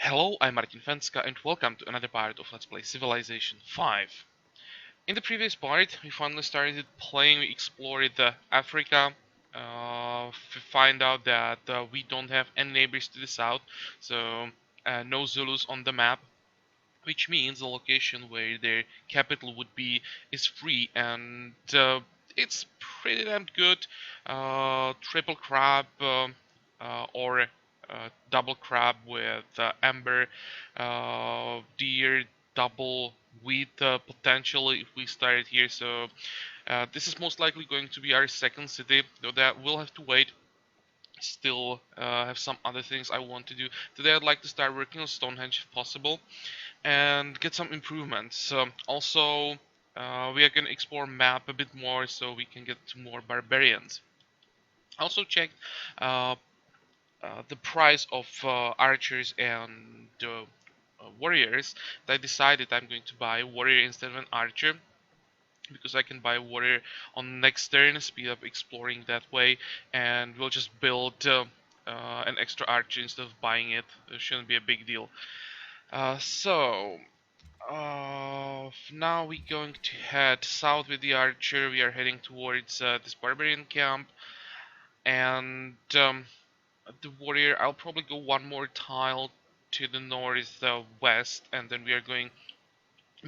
Hello, I'm Martin Fencka and welcome to another part of Let's Play Civilization 5. In the previous part, we finally started playing, we explored Africa, find out that we don't have any neighbors to the south, so no Zulus on the map, which means the location where their capital would be is free, and it's pretty damn good. Triple crab or double crab with amber, deer, double wheat potentially if we started here. So this is most likely going to be our second city, though that we'll have to wait. Still have some other things I want to do. Today I'd like to start working on Stonehenge if possible and get some improvements. Also, we are going to explore map a bit more so we can get to more barbarians. Also checked uh, the price of archers and warriors. I decided I'm going to buy a warrior instead of an archer because I can buy a warrior on next turn, speed up exploring that way, and we'll just build an extra archer instead of buying it. It shouldn't be a big deal. So now we're going to head south with the archer. We are heading towards this barbarian camp, and the warrior. I'll probably go one more tile to the north west, and then we are going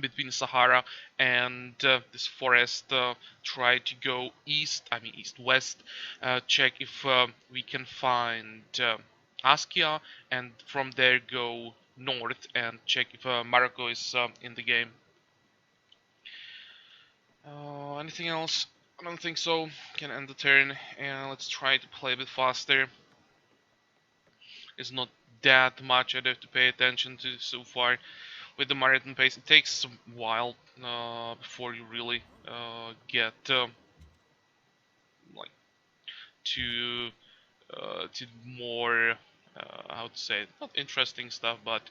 between Sahara and this forest. Try to go east. I mean east west. Check if we can find Askia, and from there go north and check if Morocco is in the game. Anything else? I don't think so. Can end the turn and let's try to play a bit faster. It's not that much I'd have to pay attention to so far. With the marathon pace, it takes a while before you really get like to more how to say it, not interesting stuff, but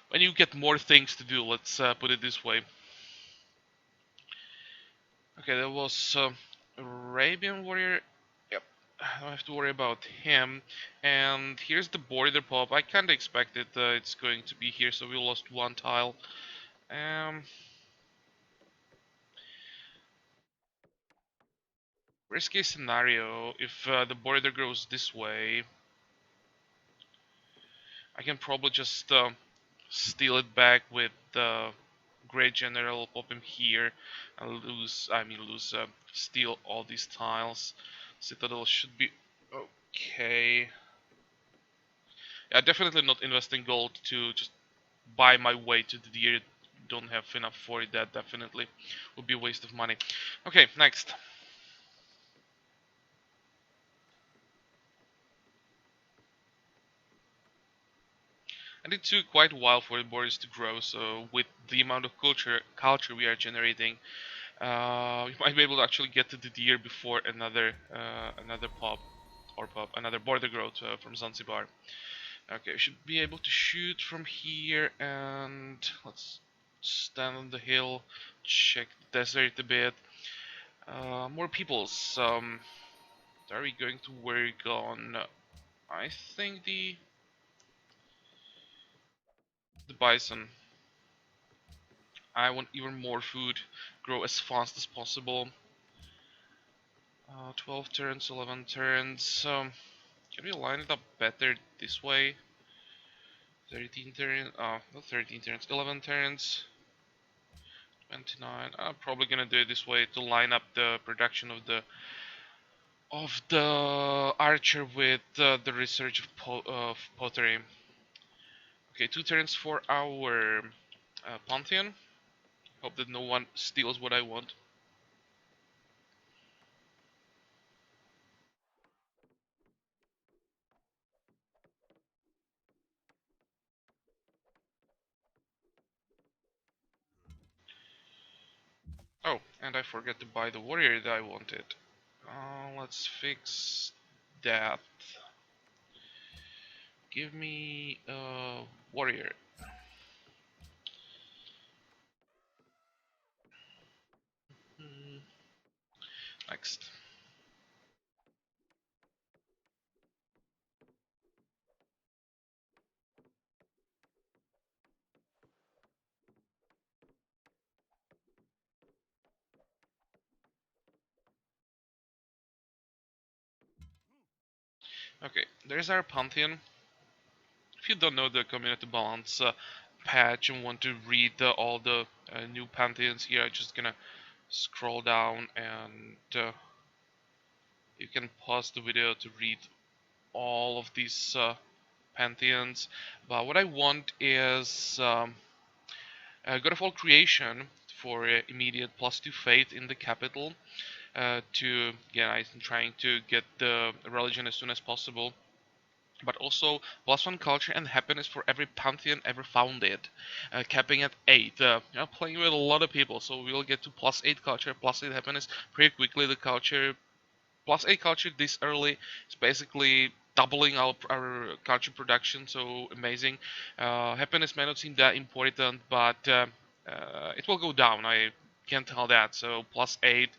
when you get more things to do. Let's put it this way. Okay, that was Arabian warrior. Yep, I don't have to worry about him. And here's the border pop. I kinda expected it's going to be here, so we lost one tile. Um, Worst case scenario, if the border goes this way, I can probably just steal it back with the Great General, pop him here, and steal all these tiles. Citadel should be okay. Yeah, definitely not investing gold to just buy my way to the deer. Don't have enough for it. That definitely would be a waste of money. Okay, next. And it took quite a while for the borders to grow, so with the amount of culture we are generating, we might be able to actually get to the deer before another another border growth from Zanzibar. Okay, we should be able to shoot from here, and let's stand on the hill, check the desert a bit. More peoples. Are we going to work on? I think the bison. I want even more food, grow as fast as possible. 12 turns, 11 turns. Can we line it up better this way? 13 turns. Not 13 turns. 11 turns. 29. I'm probably gonna do it this way to line up the production of the archer with the research of pottery. Okay, 2 turns for our Pantheon. Hope that no one steals what I want. Oh, and I forgot to buy the warrior that I wanted. Let's fix that. Give me a warrior. Hmm, next. Okay, there's our Pantheon. If you don't know the community balance patch and want to read all the new Pantheons here, I'm just gonna scroll down and you can pause the video to read all of these Pantheons. But what I want is God of All Creation for immediate +2 faith in the capital. Again, I'm trying to get the religion as soon as possible. But also +1 culture and happiness for every pantheon ever founded, capping at 8. Playing with a lot of people, so we'll get to +8 culture, +8 happiness pretty quickly. The culture +8 culture this early is basically doubling our culture production, so amazing. Happiness may not seem that important, but it will go down. I can't tell that. So +8.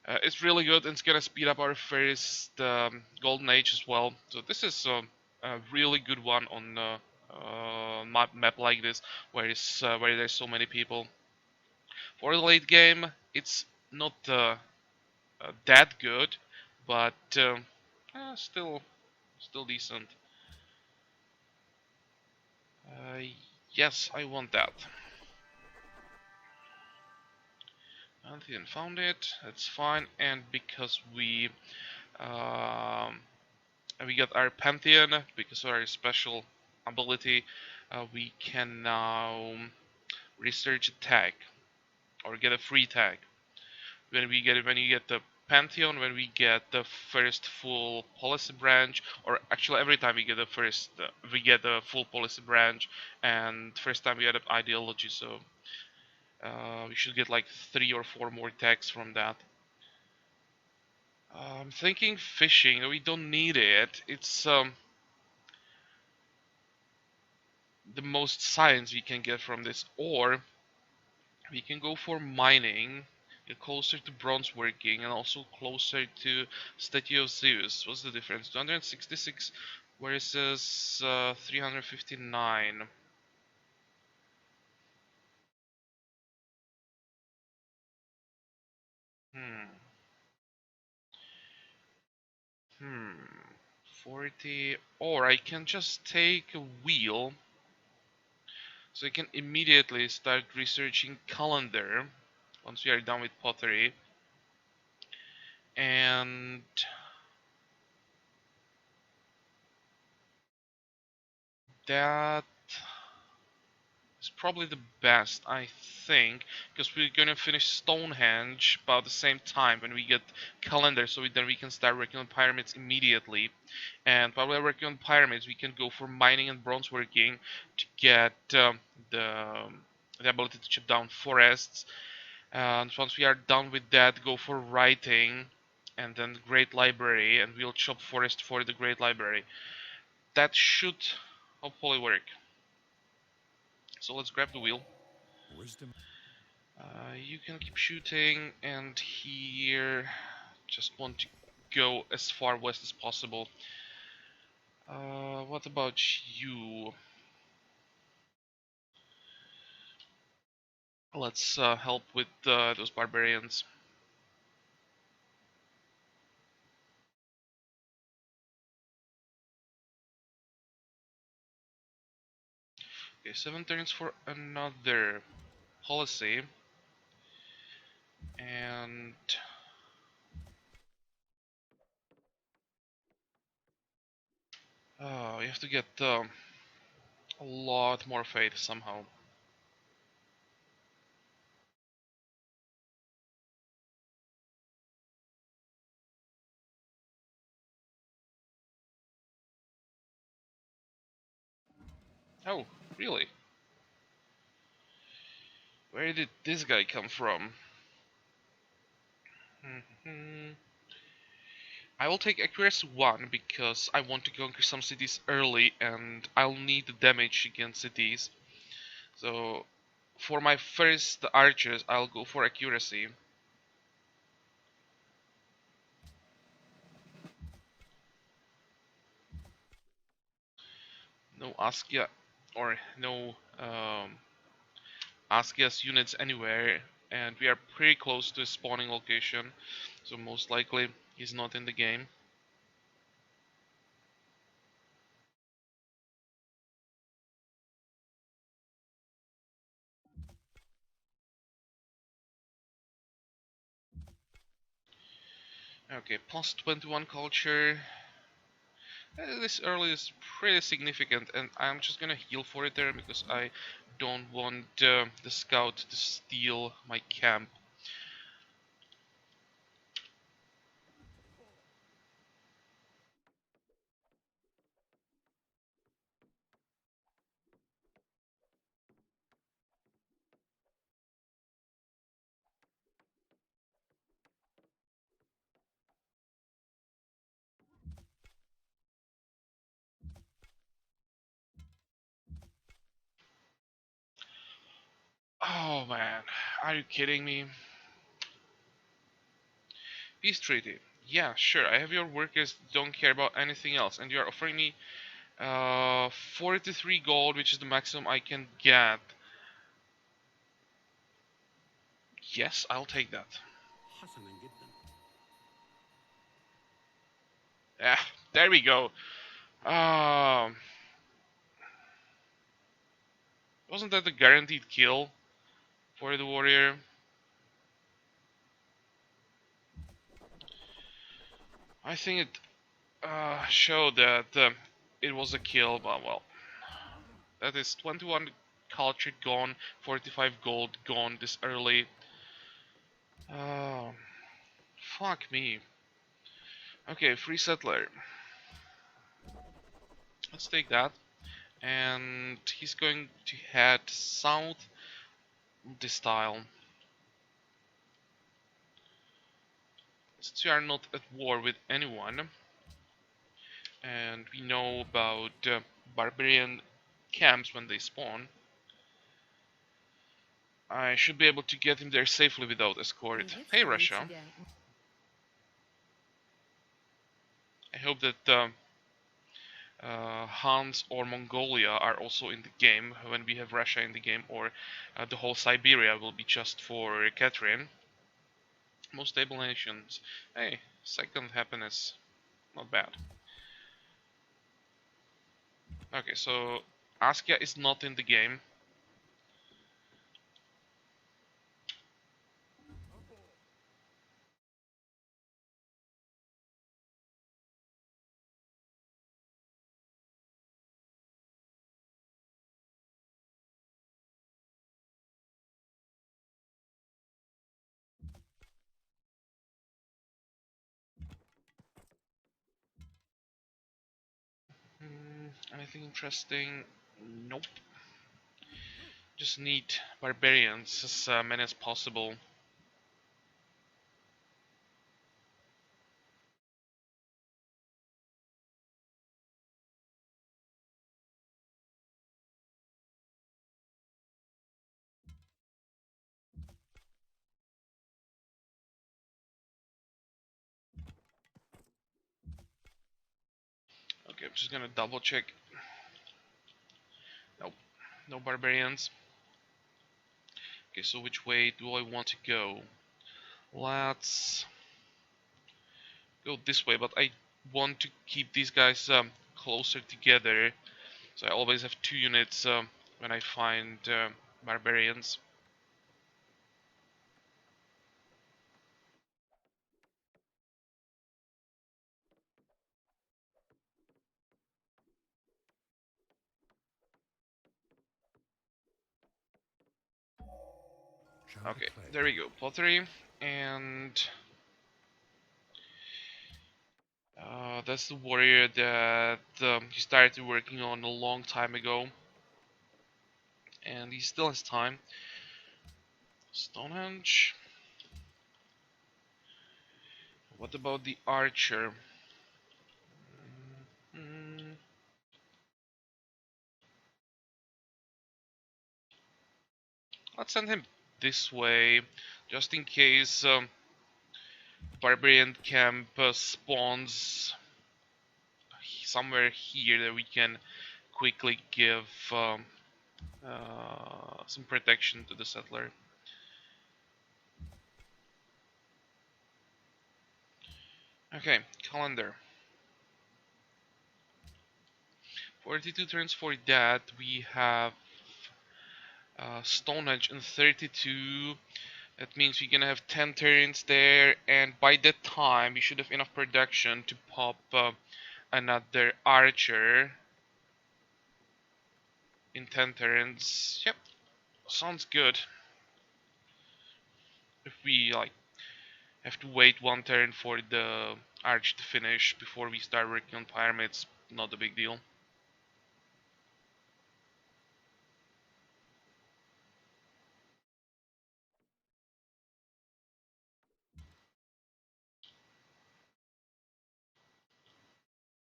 It's really good, and it's gonna speed up our first golden age as well. So this is a really good one on map like this, where there's so many people. For the late game, it's not that good, but still decent. Yes, I want that. Pantheon found it. That's fine, and because um, we got our Pantheon, because of our special ability, we can now research a tag or get a free tag. When you get the Pantheon, when we get the first full policy branch, or actually every time we get we get the full policy branch, and first time we get an ideology, so we should get like 3 or 4 more tags from that. I'm thinking fishing. We don't need it. It's the most science we can get from this, or we can go for mining, get closer to bronze working, and also closer to statue of Zeus. What's the difference? 266 versus 359. Hmm. Hmm. 40. Or I can just take a wheel, so I can immediately start researching calendar once we are done with pottery. And that is probably the best, I think, because we're gonna finish Stonehenge about the same time when we get calendar, so then we can start working on pyramids immediately. And while we're working on pyramids, we can go for mining and bronze working to get the the ability to chip down forests. And once we are done with that, go for writing, and then Great Library, and we'll chop forest for the Great Library. That should hopefully work. So let's grab the wheel. Wisdom. You can keep shooting, and here just want to go as far west as possible. What about you? Let's help with those barbarians. Okay, 7 turns for another policy, and you have to get a lot more faith somehow. Oh, really? Where did this guy come from? I will take accuracy 1 because I want to conquer some cities early and I'll need the damage against cities. So for my first archers, I'll go for accuracy. No Askia or no Askia's units anywhere, and we are pretty close to his spawning location, so most likely he's not in the game. Okay, plus 21 culture. This early is pretty significant, and I'm just gonna heal for it there because I don't want the scout to steal my camp. Oh man, are you kidding me? Peace treaty. Yeah, sure. I have your workers don't care about anything else, and you are offering me 43 gold, which is the maximum I can get. Yes, I'll take that. Yeah, there we go. Um, wasn't that the guaranteed kill for the warrior? I think it showed that it was a kill, but well, that is 21 culture gone, 45 gold gone this early. Oh, fuck me. Okay, free settler. Let's take that. And he's going to head south this tile. Since we are not at war with anyone, and we know about barbarian camps when they spawn, I should be able to get him there safely without escort. Hey Russia. I hope that Hans or Mongolia are also in the game when we have Russia in the game, or the whole Siberia will be just for Catherine. Most stable nations. Hey, second happiness. Not bad. Okay, so Askia is not in the game. Anything interesting? Nope. Just need barbarians, as many as possible. Okay, I'm just gonna double check. Nope, no barbarians. Okay, so which way do I want to go? Let's go this way, but I want to keep these guys closer together. So I always have two units when I find barbarians. Okay, there we go, pottery, and that's the warrior that he started working on a long time ago, and he still has time. Stonehenge. What about the archer? Mm, let's send him this way, just in case barbarian camp spawns somewhere here that we can quickly give some protection to the settler. Okay, calendar. 42 turns for that. We have Stonehenge in 32. That means we're gonna have 10 turns there, and by that time we should have enough production to pop another archer in 10 turns. Yep, sounds good. If we like have to wait one turn for the arch to finish before we start working on pyramids, not a big deal.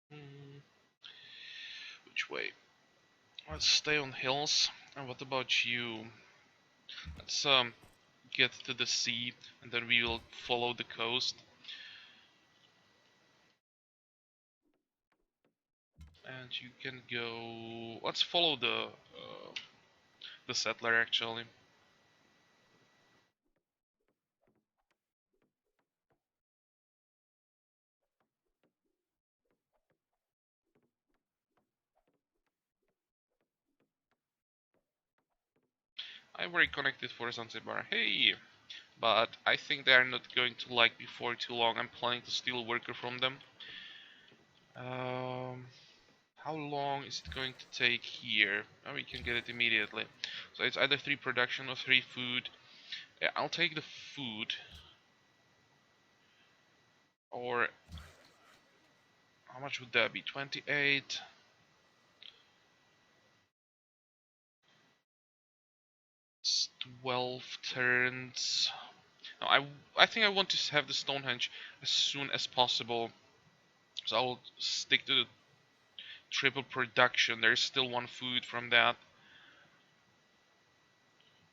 Hmm, which way? Let's stay on hills. And what about you? Let's get to the sea, and then we will follow the coast. And you can go. Let's follow the settler actually. I'm very connected for Zanzibar. Hey, but I think they are not going to like me for too long. I'm planning to steal a worker from them. Um, how long is it going to take here? Oh, we can get it immediately. So it's either 3 production or 3 food. Yeah, I'll take the food. Or how much would that be? 28. 12 turns. No, I think I want to have the Stonehenge as soon as possible. So I'll stick to the triple production. There's still 1 food from that.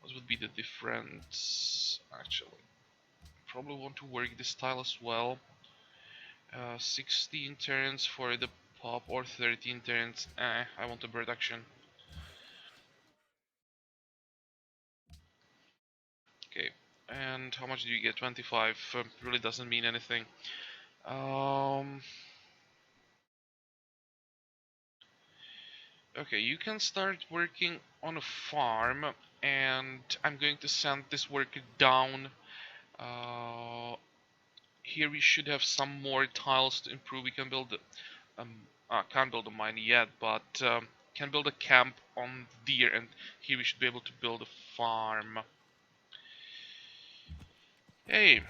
What would be the difference? Actually, probably want to work this tile as well. 16 turns for the pop or 13 turns. I want the production. Okay, and how much do you get? 25. Really doesn't mean anything. Um, okay, you can start working on a farm, and I'm going to send this worker down. Uh, Here we should have some more tiles to improve. We can build can't build a mine yet, but can build a camp on deer, and here we should be able to build a farm. Hey,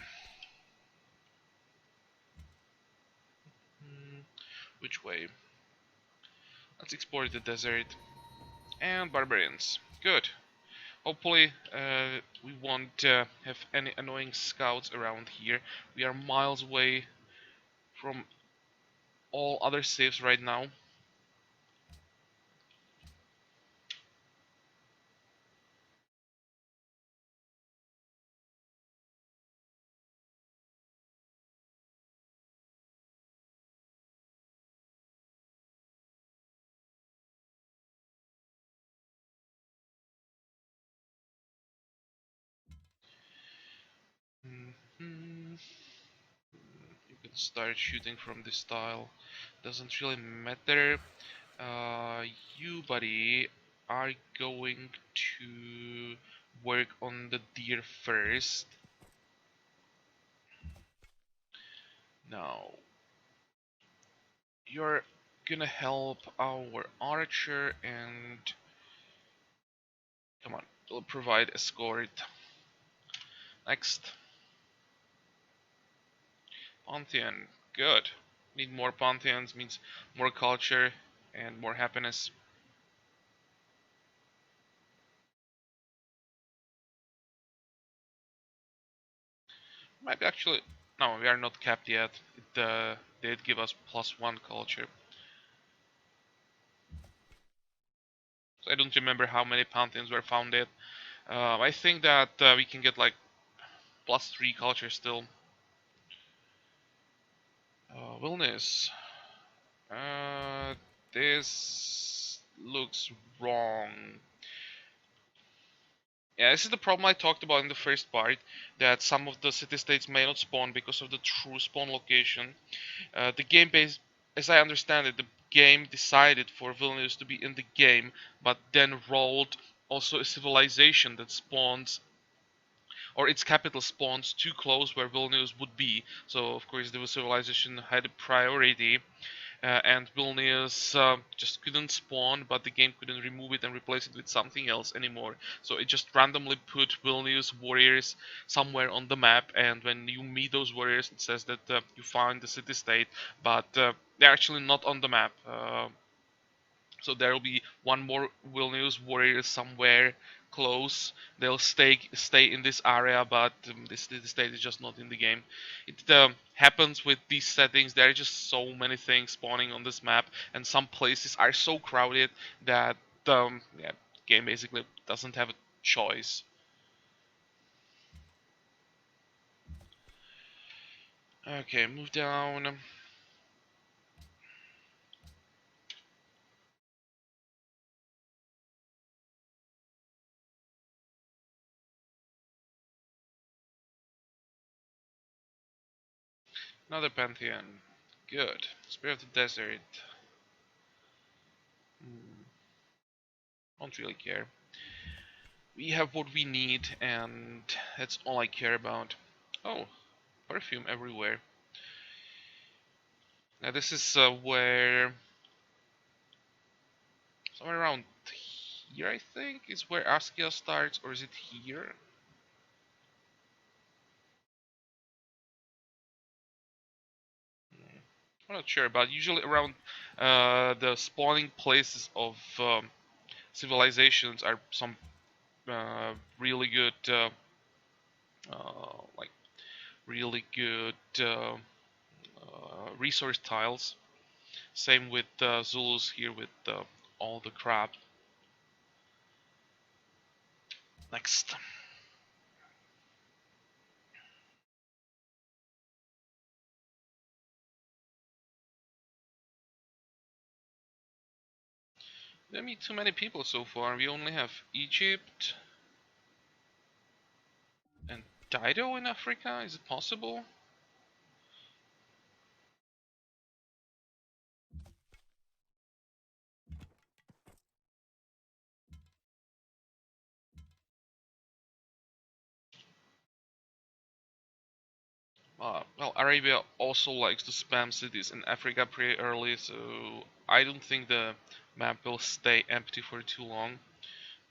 which way? Let's explore the desert and barbarians. Good. Hopefully, we won't have any annoying scouts around here. We are miles away from all other safes right now. Mhm. You can start shooting from this tile. Doesn't really matter. Uh, you, buddy, are going to work on the deer first. Now, you're gonna help our archer and come on, we'll provide escort. Next, Pantheon. Good. Need more Pantheons means more culture and more happiness. Might be actually. No, we are not capped yet. They did give us +1 culture. So I don't remember how many Pantheons were founded. I think that we can get like +3 culture still. Wellness. Uh, this looks wrong. Yeah, this is the problem I talked about in the first part, that some of the city-states may not spawn because of the true spawn location. The game base, as I understand it, the game decided for Vilnius to be in the game, but then rolled also a civilization that spawns or its capital spawns too close where Vilnius would be. So of course the civilization had a priority, and Vilnius just couldn't spawn, but the game couldn't remove it and replace it with something else anymore. So it just randomly put Vilnius warriors somewhere on the map, and when you meet those warriors, it says that you found the city-state, but they're actually not on the map. So there will be one more Vilnius warrior somewhere close. They'll stay in this area, but this state is just not in the game. It happens with these settings. There are just so many things spawning on this map, and some places are so crowded that yeah, game basically doesn't have a choice. Okay, move down. Another pantheon. Good. Spirit of the desert. Hmm, don't really care. We have what we need, and that's all I care about. Oh, perfume everywhere. Now this is where, somewhere around here I think, is where Askia starts, or is it here? I'm not sure, but usually around the spawning places of civilizations are some really good, like really good resource tiles. Same with Zulus here with all the crap. Next. We don't meet too many people so far. We only have Egypt and Dido in Africa. Is it possible? Well, Arabia also likes to spam cities in Africa pretty early, so I don't think the map will stay empty for too long.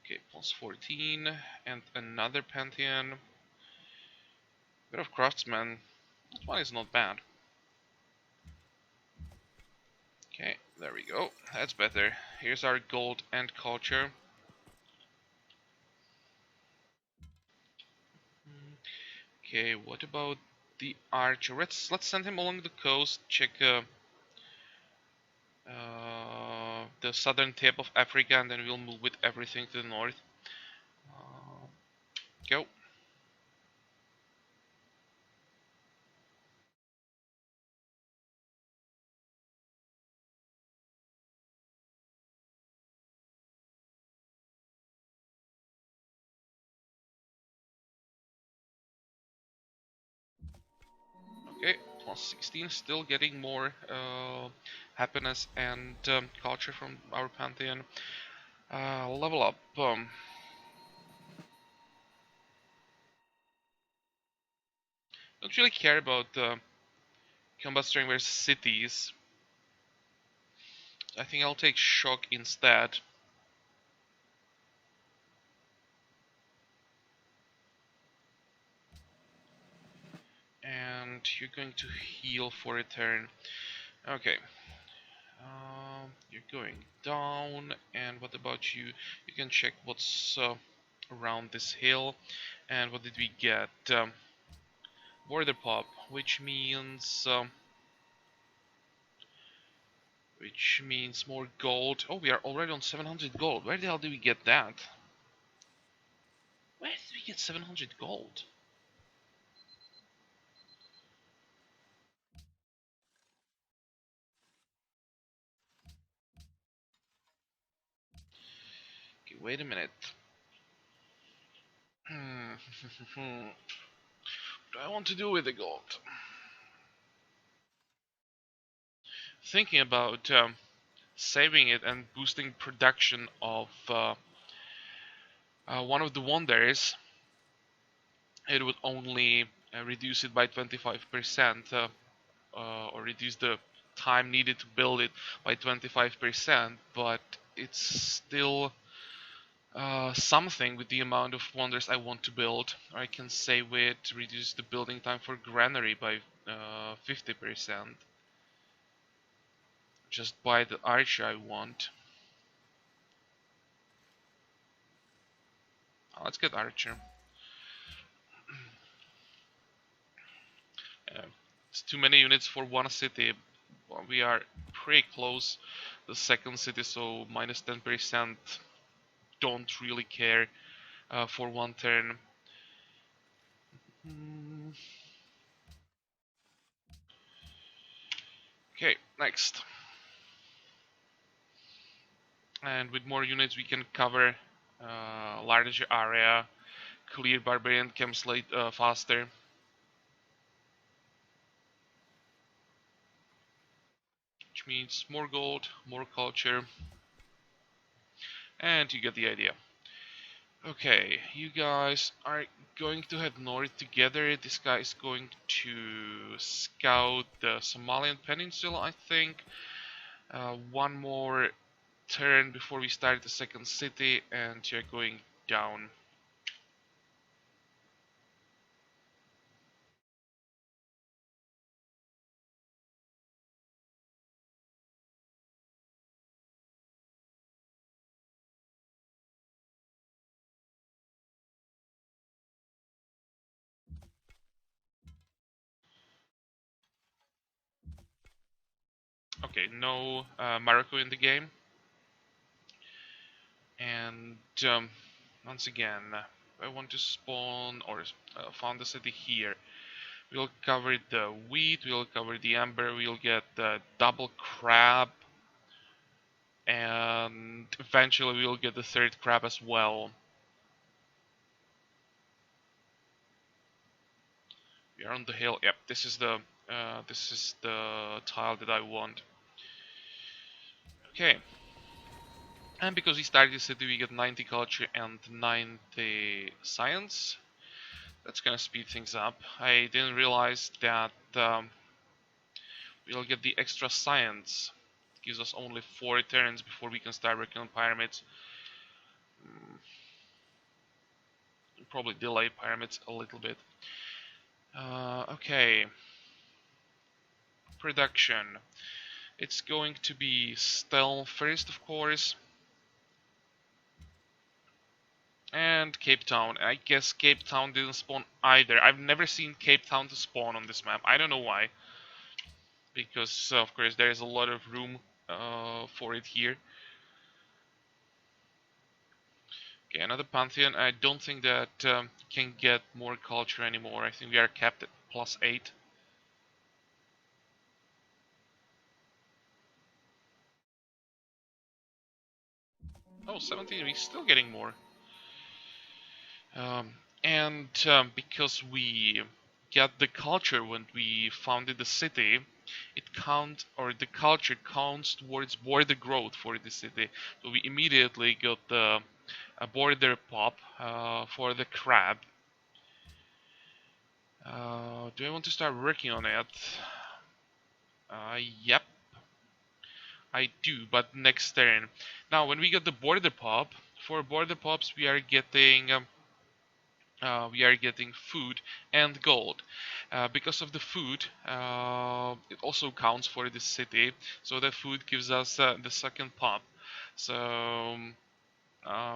Okay, plus 14, and another Pantheon. Bit of craftsman. That one is not bad. Okay, there we go. That's better. Here's our gold and culture. Okay, what about the archer? Let's send him along the coast. Check the southern tip of Africa, and then we'll move with everything to the north. Uh, go. Okay, plus 16, still getting more happiness and culture from our pantheon. Level up. Don't really care about combat strength versus cities. I think I'll take shock instead. And you're going to heal for a turn. Okay. You're going down, and what about you? You can check what's around this hill. And what did we get? Border pop, which means more gold. Oh, we are already on 700 gold. Where the hell did we get that? Where did we get 700 gold? Okay, wait a minute. What do I want to do with the gold? Thinking about saving it and boosting production of one of the wonders. it would only reduce it by 25%, or reduce the time needed to build it by 25%, but it's still something with the amount of wonders I want to build. I can save it, reduce the building time for granary by 50%. Just buy the archer I want. Let's get archer. It's too many units for one city. Well, we are pretty close. The second city, so minus 10%. Don't really care for one turn. Mm. Okay, next. And with more units, we can cover larger area, clear barbarian camps faster. Which means more gold, more culture, and you get the idea. Okay, you guys are going to head north together. This guy is going to scout the Somalian Peninsula, I think. One more turn before we start the second city, and you're going down. Okay, no Morocco in the game. And once again, I want to spawn or found the city here. We'll cover the wheat, we'll cover the amber, we'll get the double crab, and eventually we'll get the third crab as well. We are on the hill. Yep, this is the tile that I want. Okay. And because we started the city, we get 90 culture and 90 science. That's gonna speed things up. I didn't realize that we'll get the extra science. It gives us only 4 turns before we can start working on pyramids. Probably delay pyramids a little bit. Okay. Production. It's going to be Stel first, of course. And Cape Town. I guess Cape Town didn't spawn either. I've never seen Cape Town to spawn on this map. I don't know why. Because, of course, there is a lot of room for it here. Okay, another Pantheon. I don't think that can get more culture anymore. I think we are capped at +8. Oh, 17. We're still getting more. And because we get the culture when we founded the city, the culture counts towards border growth for the city. So we immediately got the border pop for the crab. Do I want to start working on it? Yep, I do, but next turn. Now, when we get the border pop, for border pops we are getting food and gold. Because of the food, it also counts for the city, so that food gives us the second pop. So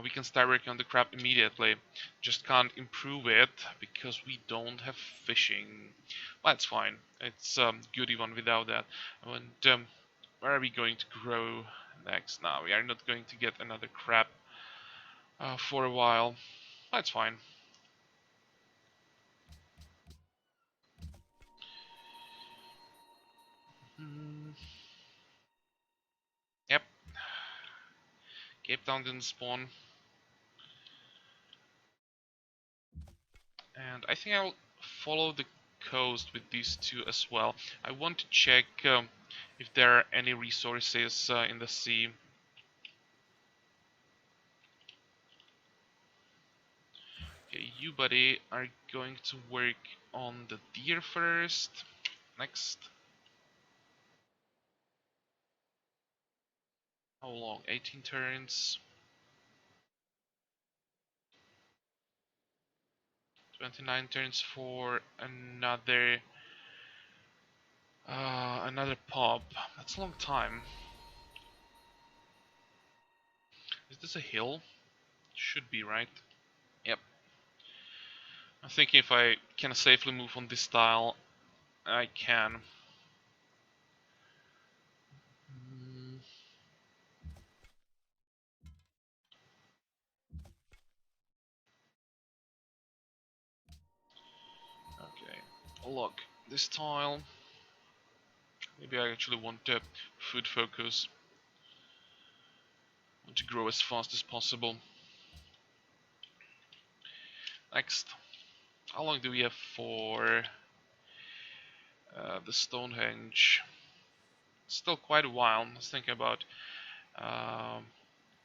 we can start working on the crab immediately. Just can't improve it because we don't have fishing. Well, that's fine. It's good even without that. And where are we going to grow next? Now we are not going to get another crab for a while. That's fine. Mm, yep. Cape Town didn't spawn. And I think I'll follow the coast with these two as well. I want to check if there are any resources in the sea. Okay, you buddy are going to work on the deer first. Next. How long? 18 turns. 29 turns for another pop. That's a long time. Is this a hill? Should be, right? Yep. I'm thinking if I can safely move on this tile, I can. Mm, okay. Look, this tile. Maybe I actually want to food focus. Want to grow as fast as possible. Next. How long do we have for the Stonehenge? Still quite a while. I was thinking about um,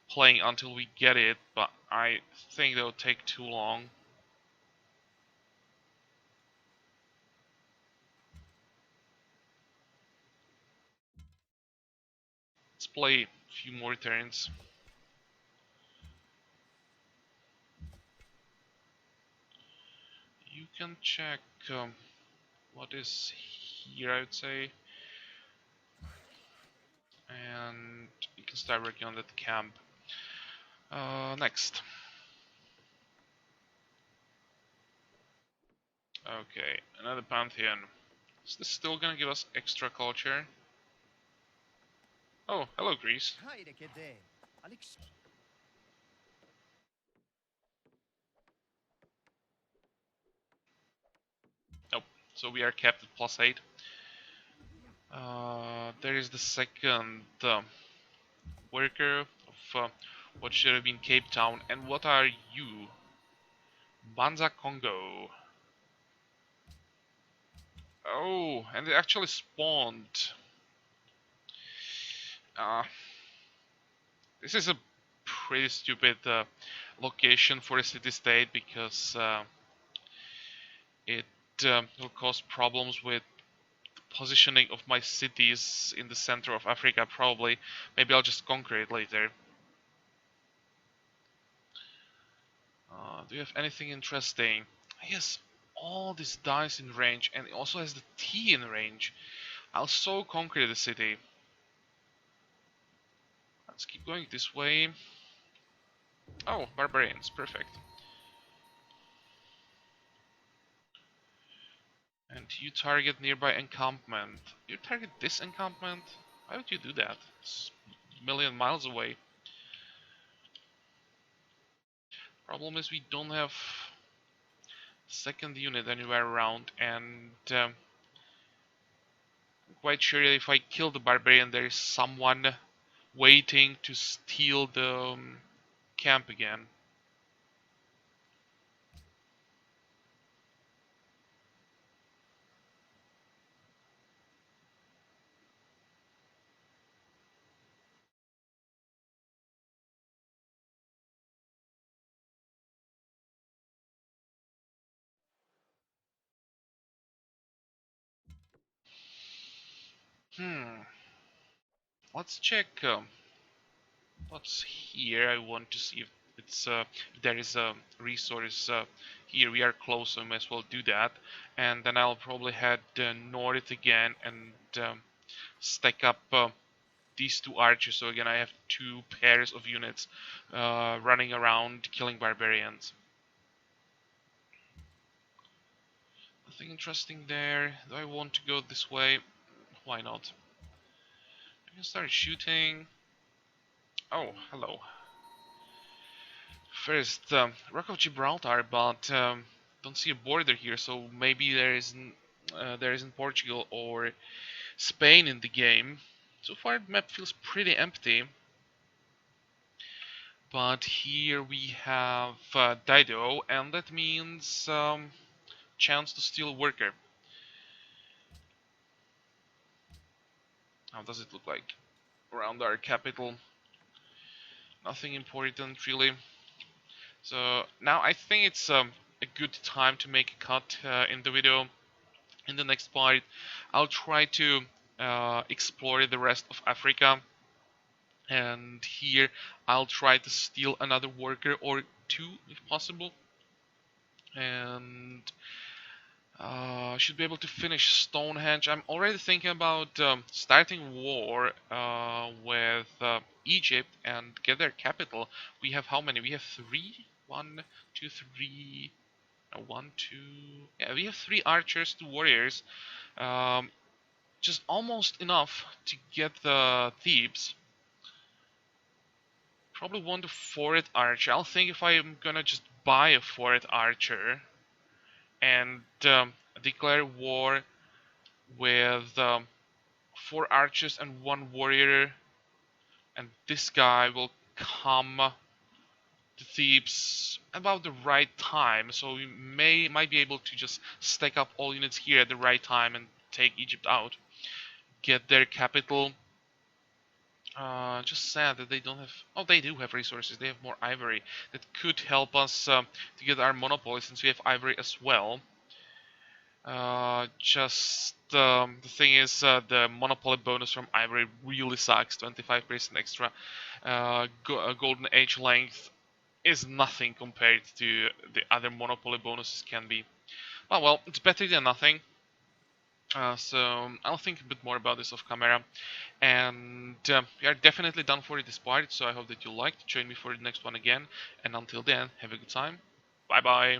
playing until we get it, but I think that'll take too long. Let's play a few more turns. You can check what is here, I would say, and you can start working on that camp. Next. Okay, another Pantheon. Is this still gonna give us extra culture? Oh, hello Greece. Nope, so we are capped at +8. There is the second worker of what should have been Cape Town. And what are you? Banza Congo. Oh, and it actually spawned. Uh, this is a pretty stupid location for a city-state because it will cause problems with the positioning of my cities in the center of Africa, probably. Maybe I'll just conquer it later. Do you have anything interesting? Yes, all these dice in range, and it also has the T in range. I'll so conquer the city. Let's keep going this way. Oh, barbarians, perfect. And you target nearby encampment. You target this encampment? Why would you do that? It's a million miles away. Problem is we don't have second unit anywhere around, and I'm quite sure that if I kill the barbarian, there is someone waiting to steal the camp again. Hmm. Let's check what's here. I want to see if it's if there is a resource here. We are close, so I might as well do that. And then I'll probably head north again and stack up these two archers. So again, I have two pairs of units running around killing barbarians. Nothing interesting there. Do I want to go this way? Why not? I can start shooting. Oh, hello. First, Rock of Gibraltar, but don't see a border here, so maybe there isn't Portugal or Spain in the game. So far, the map feels pretty empty. But here we have Dido, and that means chance to steal worker. How does it look like around our capital? Nothing important really. So now I think it's a good time to make a cut in the video. In the next part, I'll try to explore the rest of Africa, and here I'll try to steal another worker or two if possible, and should be able to finish Stonehenge. I'm already thinking about starting war with Egypt and get their capital. We have how many? We have three. One, two, three. One, two. Yeah, we have three archers, two warriors. Um, just almost enough to get the Thebes. Probably want a fourth archer. I'll think if I'm gonna just buy a fourth archer and declare war with four archers and one warrior, and this guy will come to Thebes about the right time, so we might be able to just stack up all units here at the right time and take Egypt out, get their capital. Just sad that they don't have. Oh, they do have resources. They have more ivory that could help us to get our monopoly, since we have ivory as well. The thing is, the monopoly bonus from ivory really sucks. 25% extra golden age length is nothing compared to the other monopoly bonuses can be. Well, it's better than nothing. So I'll think a bit more about this off camera. And we are definitely done for this part, so I hope that you liked. Join me for the next one again. And until then, have a good time. Bye bye.